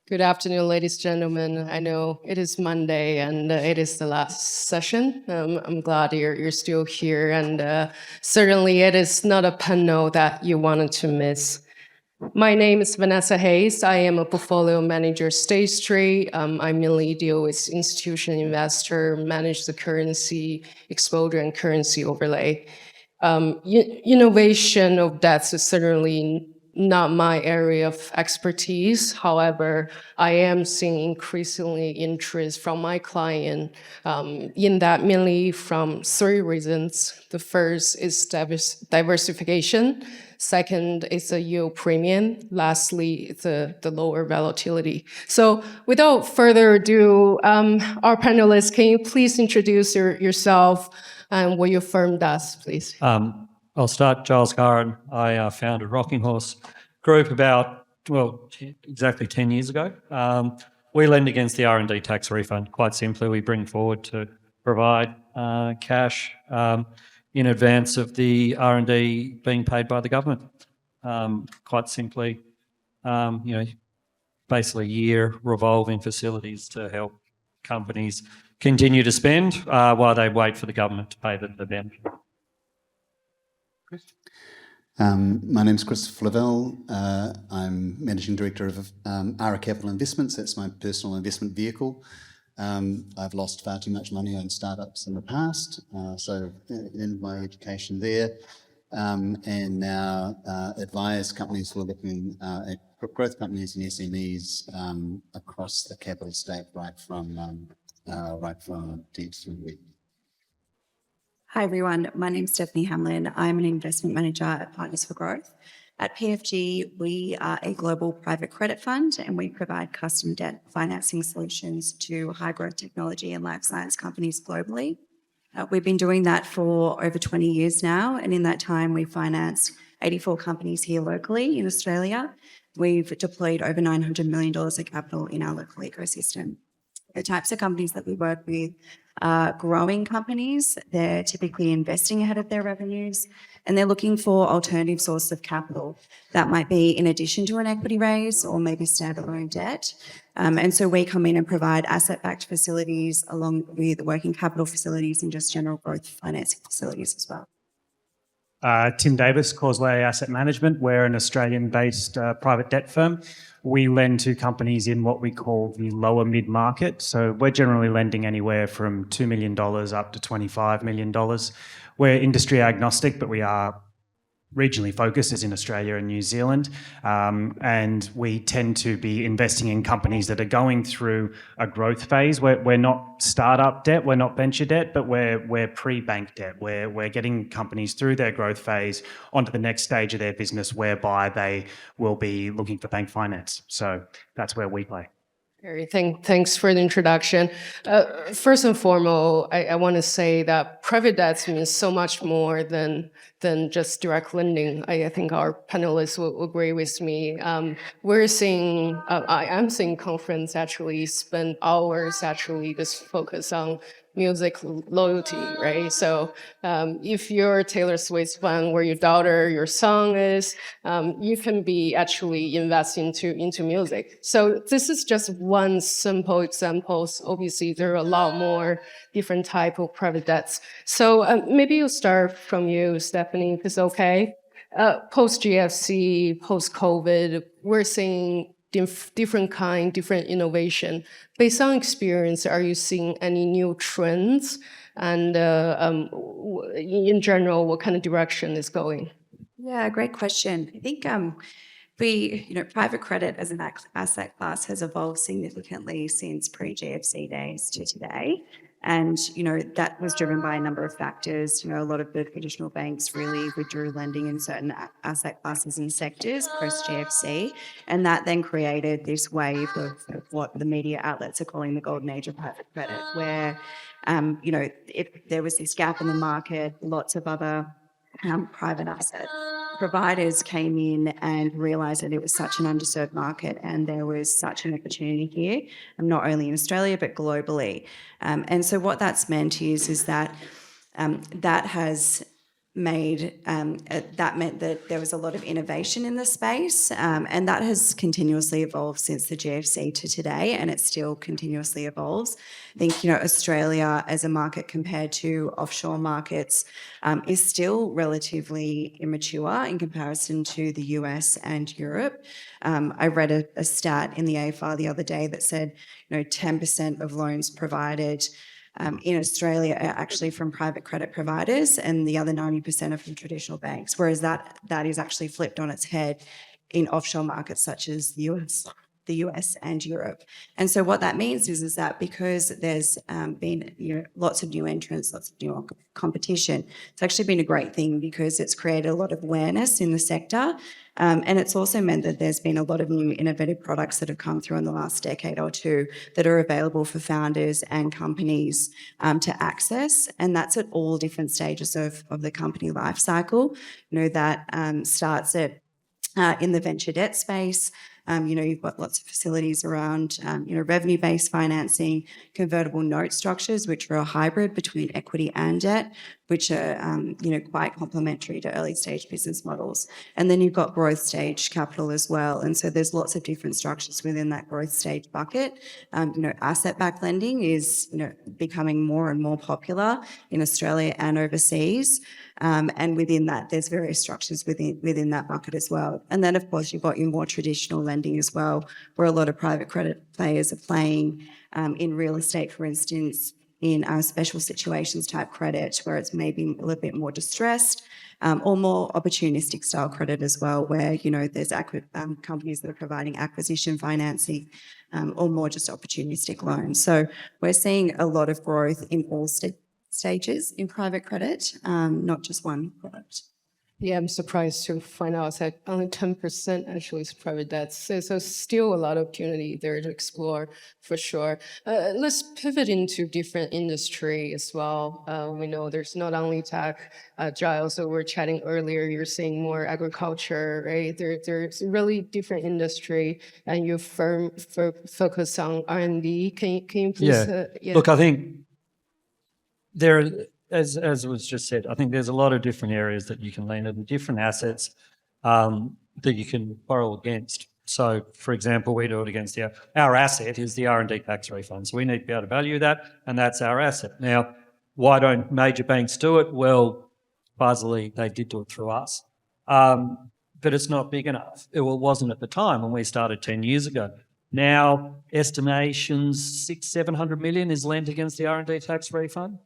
Good afternoon, ladies and gentlemen. I know it is Monday and it is the last session. I'm glad you're still here, and certainly it is not a panel that you wanted to miss. My name is Vanessa Hayes. I am a portfolio manager at State Street. I mainly deal with institutional investor, manage the currency exposure and currency overlay. Innovation of debts is certainly not my area of expertise. However, I am seeing increasingly interest from my client in that, mainly from three reasons. The first is diversification. Second is a yield premium. Lastly, it's the lower volatility. So without further ado, our panelists, can you please introduce yourself and what your firm does, please? I'll start. Giles Curran. I founded Rocking Horse Group exactly 10 years ago. We lend against the R&D tax refund. Quite simply, we bring forward to provide cash in advance of the R&D being paid by the government. Quite simply, basically year revolving facilities to help companies continue to spend while they wait for the government to pay them. My name's Christopher Lavelle. I'm Managing Director of Ara Capital Investments. That's my personal investment vehicle. I've lost far too much money on startups in the past, so in my education there, and now advise companies who are looking at growth companies and SMEs across the capital stack, right from deep through web. Hi everyone, my name's Stephanie Hamlin. I'm an investment manager at Partners for Growth. At PFG, we are a global private credit fund and we provide custom debt financing solutions to high growth technology and life science companies globally. We've been doing that for over 20 years now, and in that time we financed 84 companies here locally in Australia. We've deployed over $900 million of capital in our local ecosystem. The types of companies that we work with are growing companies. They're typically investing ahead of their revenues and they're looking for alternative sources of capital. That might be in addition to an equity raise or maybe standalone debt. And so we come in and provide asset-backed facilities along with working capital facilities and just general growth financing facilities as well. Tim Davis, Causeway Asset Management. We're an Australian-based private debt firm. We lend to companies in what we call the lower mid-market. So we're generally lending anywhere from $2 million up to $25 million. We're industry agnostic, but we are regionally focused as in Australia and New Zealand. And we tend to be investing in companies that are going through a growth phase. We're not startup debt, we're not venture debt, but we're pre-bank debt. We're getting companies through their growth phase onto the next stage of their business whereby they will be looking for bank finance. So that's where we play. Gary, thanks for the introduction. First and foremost, I want to say that private debt means so much more than just direct lending. I think our panelists will agree with me. We're seeing, I am seeing conference actually spend hours actually just focus on music loyalty, right? So if you're a Taylor Swift fan, where your daughter, your son is, you can be actually investing into music. So this is just one simple example. So obviously, there are a lot more different type of private debts. So maybe you'll start from you, Stephanie, if it's okay. Post-GFC, post-COVID, we're seeing different innovation. Based on experience, are you seeing any new trends? And in general, what kind of direction is going? Yeah, great question. I think private credit as an asset class has evolved significantly since pre-GFC days to today. And, that was driven by a number of factors. A lot of the traditional banks really withdrew lending in certain asset classes and sectors post-GFC. And that then created this wave of what the media outlets are calling the golden age of private credit, where, there was this gap in the market, lots of other private asset providers came in and realised that it was such an underserved market and there was such an opportunity here, not only in Australia but globally. And so what that's meant is that that has that meant that there was a lot of innovation in the space, and that has continuously evolved since the GFC to today, and it still continuously evolves. I think, Australia as a market compared to offshore markets is still relatively immature in comparison to the US and Europe. I read a stat in the AFR the other day that said, 10% of loans provided in Australia are actually from private credit providers, and the other 90% are from traditional banks, whereas that is actually flipped on its head in offshore markets such as the US and Europe. And so what that means is that because there's been lots of new entrants, lots of new competition, it's actually been a great thing because it's created a lot of awareness in the sector. And it's also meant that there's been a lot of new innovative products that have come through in the last decade or two that are available for founders and companies to access. And that's at all different stages of the company life cycle. That starts at in the venture debt space. You've got lots of facilities around, revenue-based financing, convertible note structures, which are a hybrid between equity and debt, which are, quite complementary to early-stage business models. And then you've got growth stage capital as well. And so there's lots of different structures within that growth stage bucket. Asset-backed lending is, becoming more and more popular in Australia and overseas. And within that, there's various structures within that bucket as well. And then, of course, you've got your more traditional lending as well, where a lot of private credit players are playing in real estate, for instance, in special situations type credit, where it's maybe a little bit more distressed, or more opportunistic style credit as well, where, there's companies that are providing acquisition financing, or more just opportunistic loans. So we're seeing a lot of growth in all stages in private credit, not just one product. Yeah, I'm surprised to find out that only 10% actually is private debt. So still a lot of opportunity there to explore for sure. Let's pivot into different industry as well. We know there's not only tech, Giles, so we were chatting earlier, you're saying more agriculture, right? There's really different industry, and your firm focus on R&D. Can you please? Look, I think there, as was just said, I think there's a lot of different areas that you can lend in, different assets that you can borrow against. So, for example, we do it against our asset is the R&D tax refund. So we need to be able to value that, and that's our asset. Now, why don't major banks do it? Well, fuzzily, they did do it through us. But it's not big enough. It wasn't at the time when we started 10 years ago. Now, estimations, 600-700 million is lent against the R&D tax refund.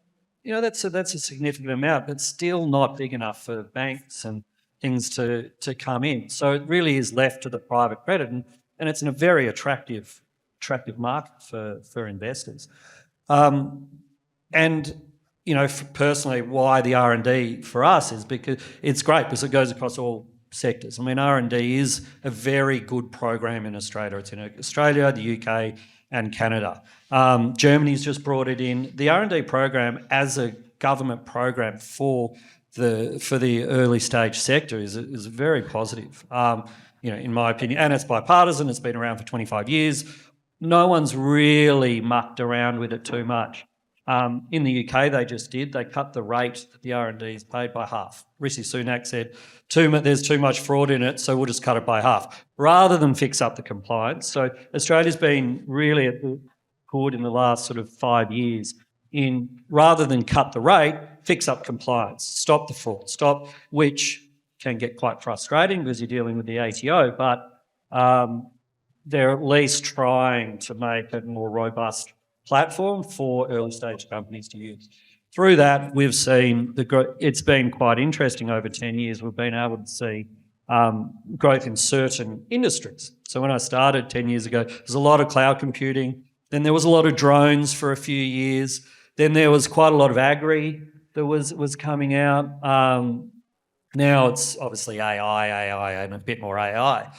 That's a significant amount, but still not big enough for banks and things to come in. So it really is left to the private credit, and it's in a very attractive market for investors. Personally, why the R&D for us is because it's great because it goes across all sectors. I mean, R&D is a very good program in Australia. It's in Australia, the UK, and Canada. Germany's just brought it in. The R&D program as a government program for the early stage sector is very positive, in my opinion. And it's bipartisan. It's been around for 25 years. No one's really mucked around with it too much. In the UK, they cut the rate that the R&D is paid by half. Rishi Sunak said, there's too much fraud in it, so we'll just cut it by half, rather than fix up the compliance. So Australia's been really at the good in the last sort of 5 years in, rather than cut the rate, fix up compliance, stop the fraud, which can get quite frustrating because you're dealing with the ATO, but they're at least trying to make a more robust platform for early stage companies to use. Through that, we've seen it's been quite interesting over 10 years. We've been able to see growth in certain industries. So when I started 10 years ago, there's a lot of cloud computing. Then there was a lot of drones for a few years. Then there was quite a lot of agri that was coming out. Now it's obviously AI, and a bit more AI.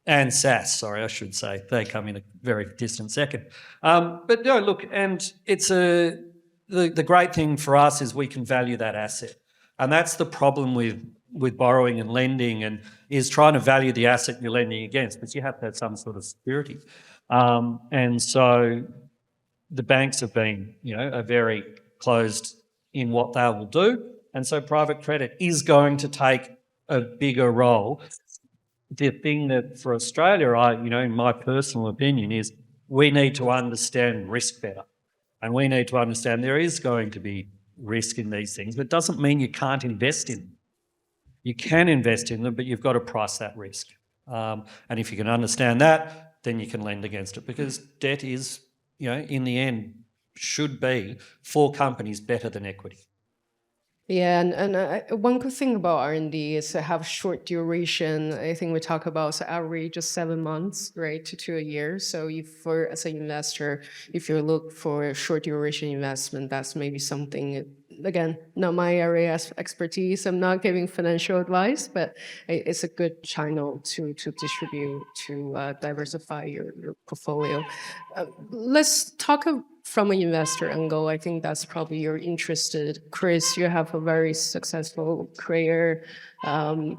And SaaS, sorry, I should say. They come in a very distant second. But no, look, and it's the great thing for us is we can value that asset. And that's the problem with borrowing and lending, and is trying to value the asset you're lending against, because you have to have some sort of security. And so the banks have been, are very closed in what they will do. And so private credit is going to take a bigger role. The thing that for Australia, in my personal opinion, is we need to understand risk better. And we need to understand there is going to be risk in these things, but it doesn't mean you can't invest in them. You can invest in them, but you've got to price that risk. And if you can understand that, then you can lend against it, because debt is, in the end, should be for companies better than equity. Yeah, and one good thing about R&D is to have short duration. I think we talk about average of 7 months, right, to a year. So if as an investor, if you look for a short duration investment, that's maybe something, again, not my area of expertise. I'm not giving financial advice, but it's a good channel to distribute, to diversify your portfolio. Let's talk from an investor angle. I think that's probably you're interested. Chris, you have a very successful career,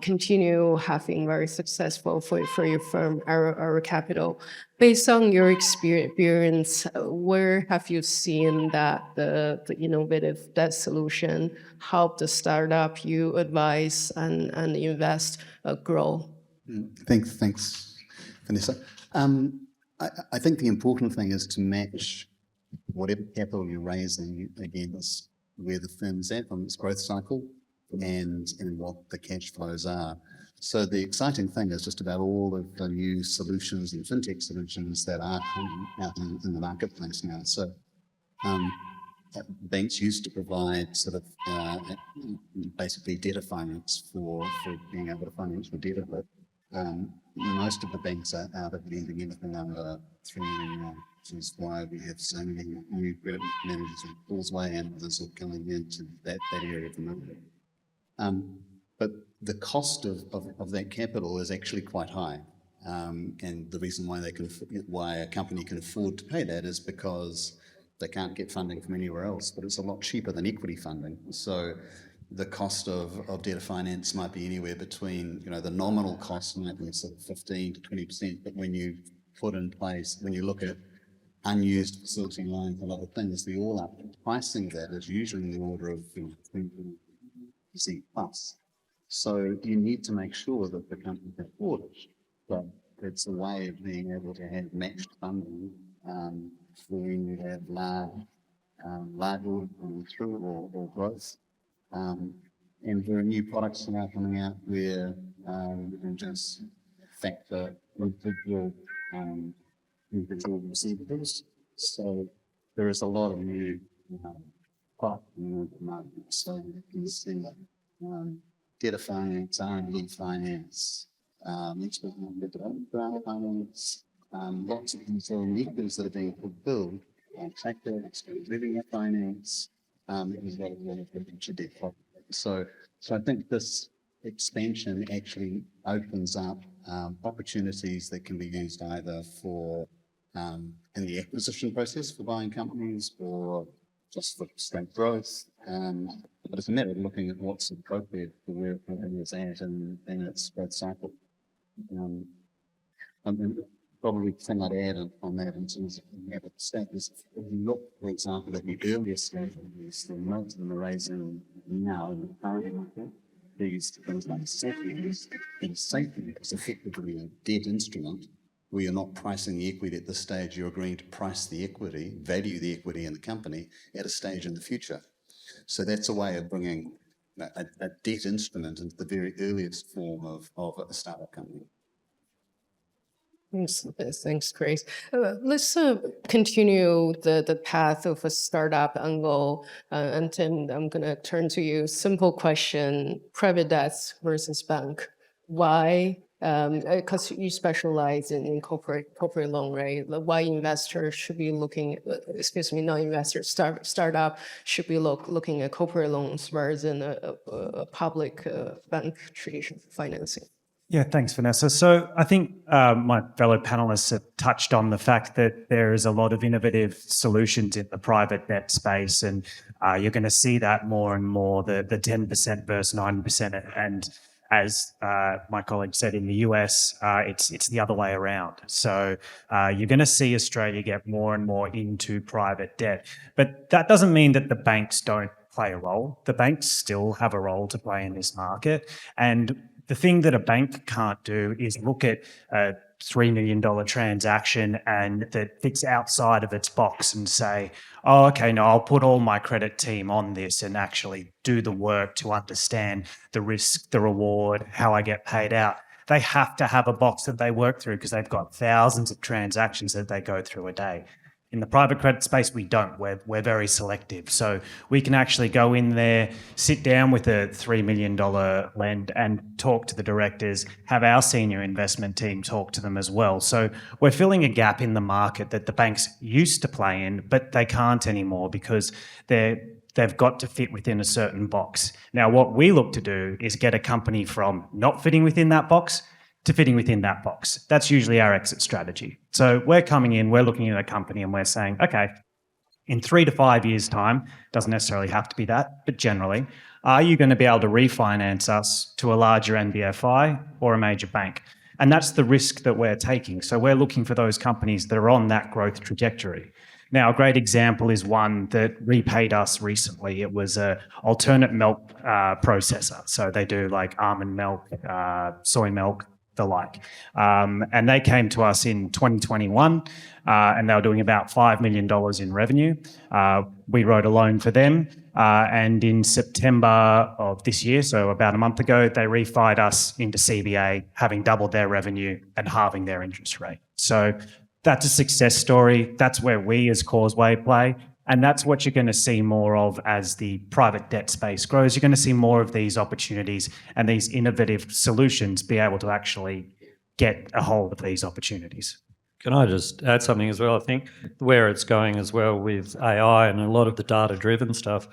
continue having very successful for your firm, our Capital. Based on your experience, where have you seen that the innovative debt solution help the startup you advise and invest grow? Thanks, Vanessa. I think the important thing is to match whatever capital you're raising against where the firm's at on its growth cycle and what the cash flows are. So the exciting thing is just about all of the new solutions and fintech solutions that are coming out in the marketplace now. So banks used to provide sort of basically debtor finance for being able to finance the debtor, but most of the banks are out of lending anything under 3 million now, which is why we have so many new credit managers in Causeway and others are coming into that area of the market. But the cost of that capital is actually quite high. And the reason why a company can afford to pay that is because they can't get funding from anywhere else, but it's a lot cheaper than equity funding. So the cost of debtor finance might be anywhere between, the nominal cost might be sort of 15 to 20%, but when you put in place, when you look at unused facility lines and other things, the all-up pricing of that is usually in the order of 20% plus. So you need to make sure that the company can afford it, but it's a way of being able to have matched funding when you have large orders coming through or growth. And there are new products now coming out where you can just factor individual receivables. So there is a lot of new product in the market. So you can see debtor finance, R&D finance, export development finance, lots of these vehicles that are being fulfilled, tractor, living finance, as well as venture debt. So I think this expansion actually opens up opportunities that can be used either for in the acquisition process for buying companies or just for straight growth. But it's a matter of looking at what's appropriate for where a company is at in its growth cycle. Probably the thing I'd add on that in terms of being able to state is if you look, for example, at the earlier stages, the most of them are raising now in the current market. They used things like safety, and safety is effectively a debt instrument where you're not pricing the equity at this stage, you're agreeing to price the equity, value the equity in the company at a stage in the future. So that's a way of bringing a debt instrument into the very earliest form of a startup company. Thanks, Chris. Let's continue the path of a startup angle. And Tim, I'm going to turn to you. Simple question, private debts versus bank. Why? Because you specialize in corporate loan, right? Why investors should be looking, not investors, startup should be looking at corporate loans rather than a public bank traditional financing. Yeah, thanks, Vanessa. So I think my fellow panelists have touched on the fact that there is a lot of innovative solutions in the private debt space, and you're going to see that more and more, the 10% versus 9%. And as my colleague said, in the US, it's the other way around. So you're going to see Australia get more and more into private debt. But that doesn't mean that the banks don't play a role. The banks still have a role to play in this market. And the thing that a bank can't do is look at a $3 million transaction and that fits outside of its box and say, oh, okay, no, I'll put all my credit team on this and actually do the work to understand the risk, the reward, how I get paid out. They have to have a box that they work through because they've got thousands of transactions that they go through a day. In the private credit space, we don't. We're very selective. So we can actually go in there, sit down with a $3 million lend and talk to the directors, have our senior investment team talk to them as well. So we're filling a gap in the market that the banks used to play in, but they can't anymore because they've got to fit within a certain box. Now, what we look to do is get a company from not fitting within that box to fitting within that box. That's usually our exit strategy. So we're coming in, we're looking at a company and we're saying, okay, in 3 to 5 years' time, doesn't necessarily have to be that, but generally, are you going to be able to refinance us to a larger NBFI or a major bank? And that's the risk that we're taking. So we're looking for those companies that are on that growth trajectory. Now, a great example is one that repaid us recently. It was an alternate milk processor. So they do like almond milk, soy milk, the like. And they came to us in 2021 and they were doing about $5 million in revenue. We wrote a loan for them. And in September of this year, so about a month ago, they refied us into CBA, having doubled their revenue and halving their interest rate. So that's a success story. That's where we as Causeway play. And that's what you're going to see more of as the private debt space grows. You're going to see more of these opportunities and these innovative solutions be able to actually get a hold of these opportunities. Can I just add something as well? I think where it's going as well with AI and a lot of the data-driven stuff,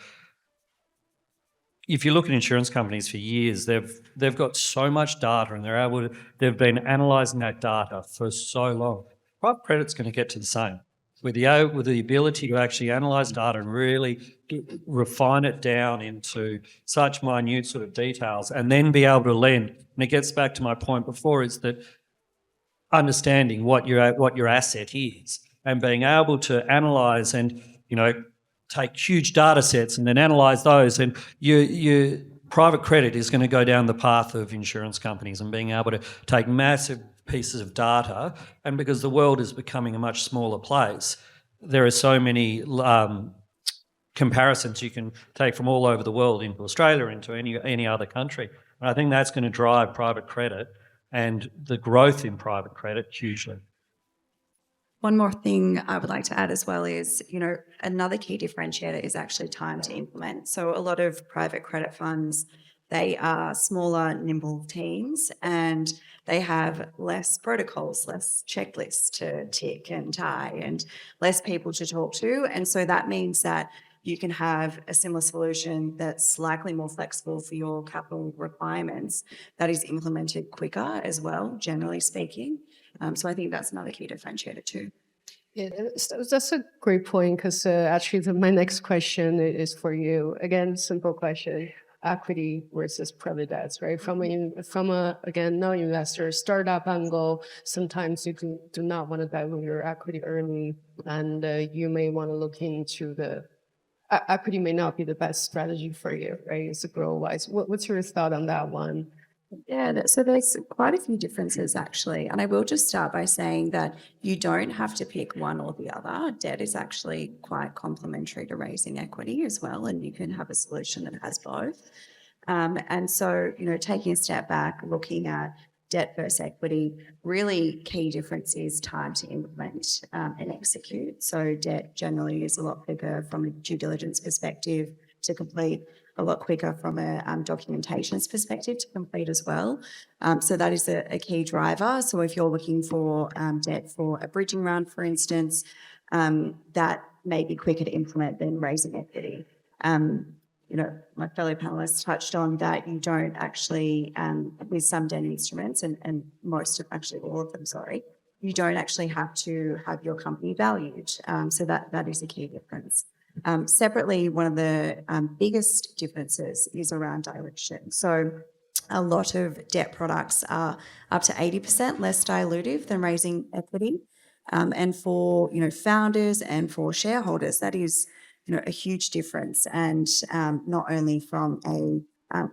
if you look at insurance companies for years, they've got so much data and they've been analysing that data for so long. Private credit's going to get to the same. With the ability to actually analyse data and really refine it down into such minute sort of details and then be able to lend. And it gets back to my point before, is that understanding what your asset is and being able to analyse and, take huge data sets and then analyse those. And your private credit is going to go down the path of insurance companies and being able to take massive pieces of data, and because the world is becoming a much smaller place, there are so many comparisons you can take from all over the world into Australia, into any other country. And I think that's going to drive private credit and the growth in private credit hugely. One more thing I would like to add as well is, another key differentiator is actually time to implement. So a lot of private credit funds, they are smaller, nimble teams, and they have less protocols, less checklists to tick and tie, and less people to talk to. And so that means that you can have a similar solution that's slightly more flexible for your capital requirements that is implemented quicker as well, generally speaking. So I think that's another key differentiator too. Yeah, that's a great point, because actually my next question is for you. Again, simple question. Equity versus private debts, right? From a again, non-investor startup angle, sometimes you do not want to dilute your equity early, and you may want to look into the equity may not be the best strategy for you, right? It's a grow wise. What's your thought on that one? Yeah, so there's quite a few differences actually. And I will just start by saying that you don't have to pick one or the other. Debt is actually quite complementary to raising equity as well, and you can have a solution that has both. And so, taking a step back, looking at debt versus equity, really key difference is time to implement and execute. So debt generally is a lot quicker from a due diligence perspective to complete, a lot quicker from a documentations perspective to complete as well. So that is a key driver. So if you're looking for debt for a bridging round, for instance, that may be quicker to implement than raising equity. My fellow panelists touched on that you don't actually, with some debt instruments, and most of, actually all of them, you don't actually have to have your company valued. So that is a key difference. Separately, one of the biggest differences is around dilution. So a lot of debt products are up to 80% less dilutive than raising equity. And for founders and for shareholders, that is a huge difference, and not only from a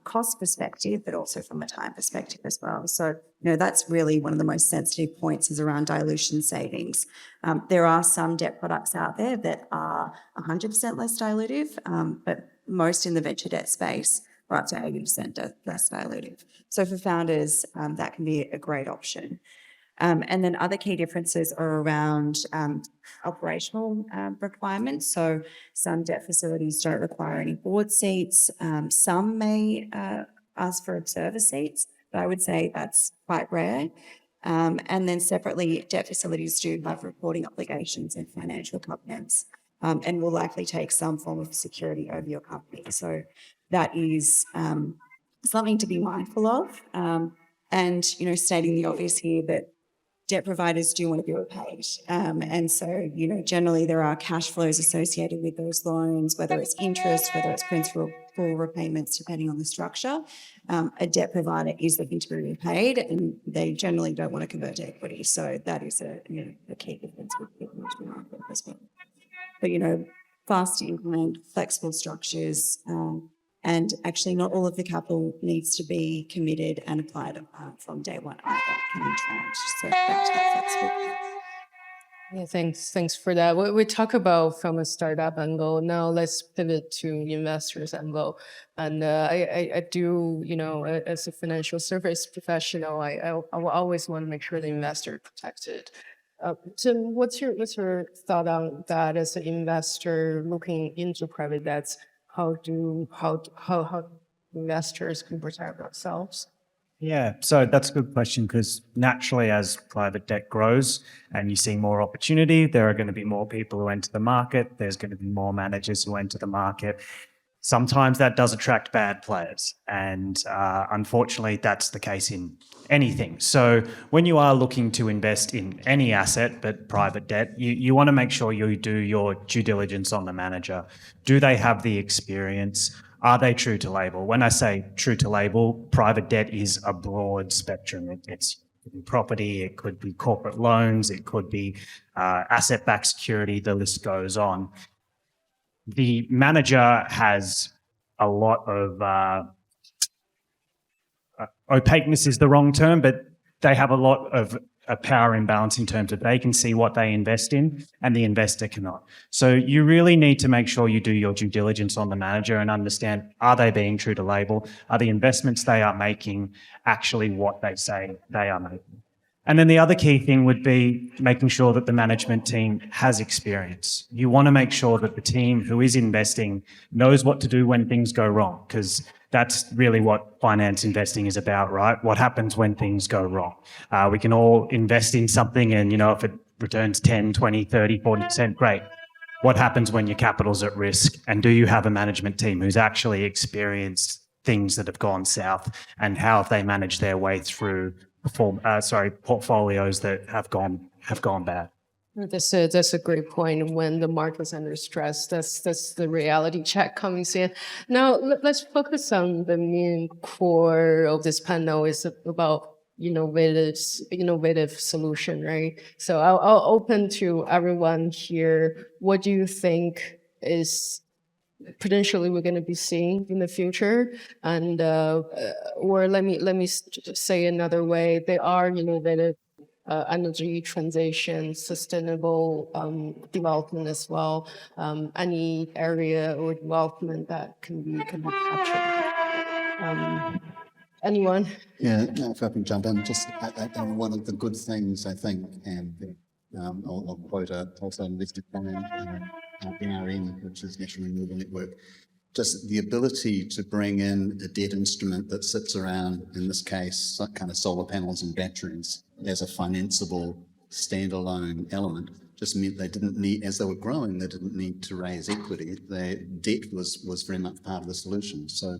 cost perspective, but also from a time perspective as well. So, that's really one of the most sensitive points is around dilution savings. There are some debt products out there that are 100% less dilutive, but most in the venture debt space are up to 80% less dilutive. So for founders, that can be a great option. And then other key differences are around operational requirements. So some debt facilities don't require any board seats. Some may ask for observer seats, but I would say that's quite rare. And then separately, debt facilities do have reporting obligations and financial covenants, and will likely take some form of security over your company. So that is something to be mindful of. And, stating the obvious here that debt providers do want to be repaid. And so, generally there are cash flows associated with those loans, whether it's interest, whether it's principal repayments, depending on the structure. A debt provider is looking to be repaid, and they generally don't want to convert to equity. So that is a key difference with the market as well. But, fast to implement, flexible structures, and actually not all of the capital needs to be committed and applied from day one either. It can be tranched. So that's flexible. Yeah, thanks for that. We talk about from a startup angle. Now let's pivot to investors angle. And I do, as a financial service professional, I will always want to make sure the investor is protected. Tim, what's your thought on that as an investor looking into private debts? How investors can protect themselves? Yeah, so that's a good question, because naturally as private debt grows and you see more opportunity, there are going to be more people who enter the market. There's going to be more managers who enter the market. Sometimes that does attract bad players, and unfortunately that's the case in anything. So when you are looking to invest in any asset but private debt, you want to make sure you do your due diligence on the manager. Do they have the experience? Are they true to label? When I say true to label, private debt is a broad spectrum. It's property, it could be corporate loans, it could be asset-backed security, the list goes on. The manager has a lot of opaqueness is the wrong term, but they have a lot of a power imbalance in terms of they can see what they invest in and the investor cannot. So you really need to make sure you do your due diligence on the manager and understand, are they being true to label? Are the investments they are making actually what they say they are making? And then the other key thing would be making sure that the management team has experience. You want to make sure that the team who is investing knows what to do when things go wrong, because that's really what finance investing is about, right? What happens when things go wrong? We can all invest in something and, if it returns 10, 20, 30, 40%, great. What happens when your capital's at risk? And do you have a management team who's actually experienced things that have gone south, and how have they managed their way through portfolios that have gone bad? That's a great point. When the market's under stress, that's the reality check coming in. Now let's focus on the main core of this panel is about innovative solution, right? So I'll open to everyone here. What do you think is potentially we're going to be seeing in the future? And or let me say another way, they are innovative energy transition, sustainable development as well. Any area or development that can be captured. Anyone? Yeah, if I can jump in, just one of the good things I think, and I'll quote a Wholesale Investor plan, NRN, which is National Renewable Network, just the ability to bring in a debt instrument that sits around, in this case, kind of solar panels and batteries as a financeable standalone element, just meant they didn't need, as they were growing, they didn't need to raise equity. Their debt was very much part of the solution. So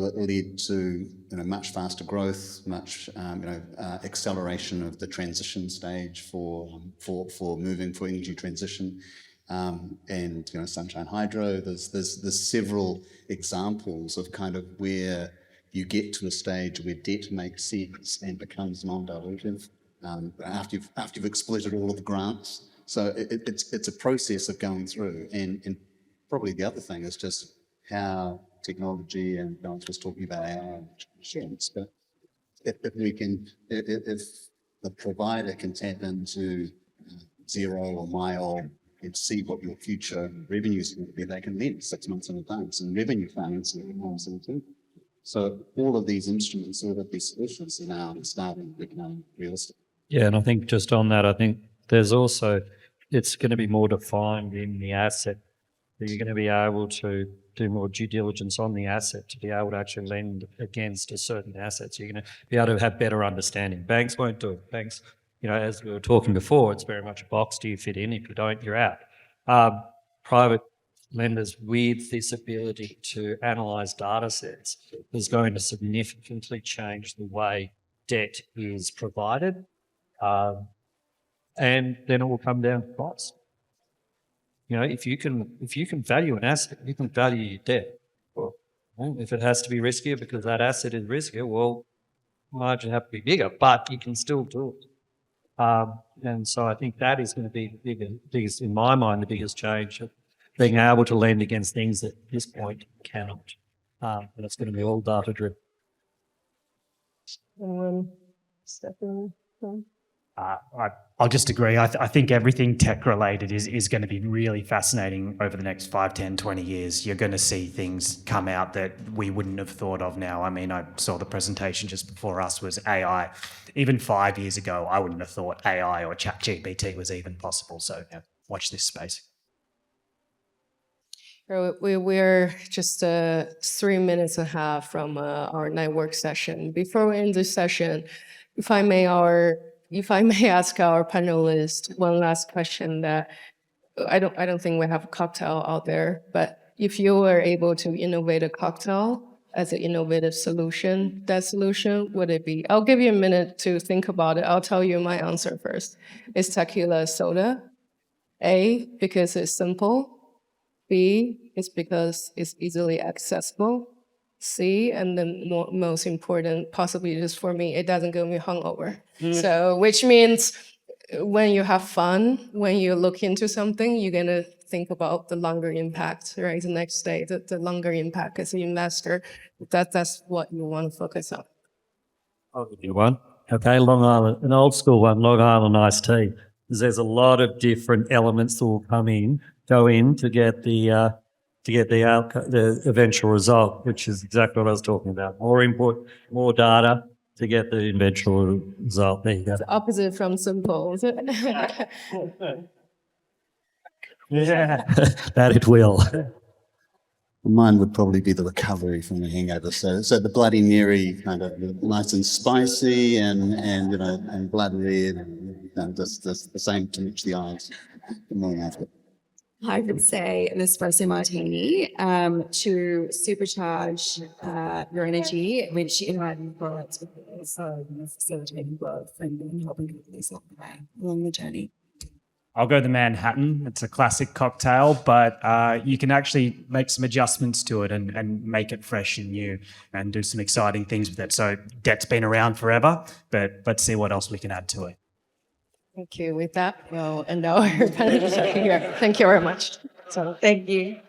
it led to much faster growth, much acceleration of the transition stage for moving for energy transition. And Sunshine Hydro, there's several examples of kind of where you get to a stage where debt makes sense and becomes non-dilutive after you've exploited all of the grants. So it's a process of going through, and probably the other thing is just how technology, and Lawrence was talking about AI and insurance, but if we can, if the provider can tap into Zero or Mile and see what your future revenue is going to be, they can lend 6 months in advance, and revenue financing comes into. So all of these instruments, all of these solutions are now starting to become realistic. Yeah, and I think just on that, I think there's also, it's going to be more defined in the asset. You're going to be able to do more due diligence on the asset to be able to actually lend against a certain asset. So you're going to be able to have better understanding. Banks won't do it. Banks, as we were talking before, it's very much a box. Do you fit in? If you don't, you're out. Private lenders with this ability to analyse data sets is going to significantly change the way debt is provided. And then it will come down to price. If you can value an asset, you can value your debt. Well, if it has to be riskier because that asset is riskier, well, margin have to be bigger, but you can still do it. And so I think that is going to be the biggest, in my mind, the biggest change, of being able to lend against things that at this point cannot. And it's going to be all data driven. Anyone step in? I'll just agree. I think everything tech related is going to be really fascinating over the next 5, 10, 20 years. You're going to see things come out that we wouldn't have thought of now. I mean, I saw the presentation just before us was AI. Even 5 years ago, I wouldn't have thought AI or ChatGPT was even possible. So watch this space. We're just 3 minutes and a half from our network session. Before we end this session, if I may ask our panelists one last question, that I don't think we have a cocktail out there, but if you were able to innovate a cocktail as an innovative solution, that solution, would it be? I'll give you a minute to think about it. I'll tell you my answer first. It's tequila soda. A, because it's simple. B, is because it's easily accessible. C, and then most important, possibly just for me, it doesn't get me hungover. So, which means when you have fun, when you look into something, you're gonna think about the longer impact, right? The next day, the longer impact as an investor. That's what you want to focus on. I'll give you one. Okay, Long Island, an old school one, Long Island iced tea. There's a lot of different elements that will go in to get the outcome, the eventual result, which is exactly what I was talking about. More input, more data to get the eventual result. There you go. Opposite from simple, is it? Yeah, that it will. Mine would probably be the recovery from the hangover. So the Bloody Mary, kind of nice and spicy and blood red, and just the same to reach the eyes. The morning after. I would say an espresso martini to supercharge your energy, which in writing products is facilitating growth and helping companies along the journey. I'll go the Manhattan. It's a classic cocktail, but you can actually make some adjustments to it and make it fresh and new and do some exciting things with it. So debt's been around forever, but let's see what else we can add to it. Thank you. With that, we'll end our panel here. Thank you very much. Thank you.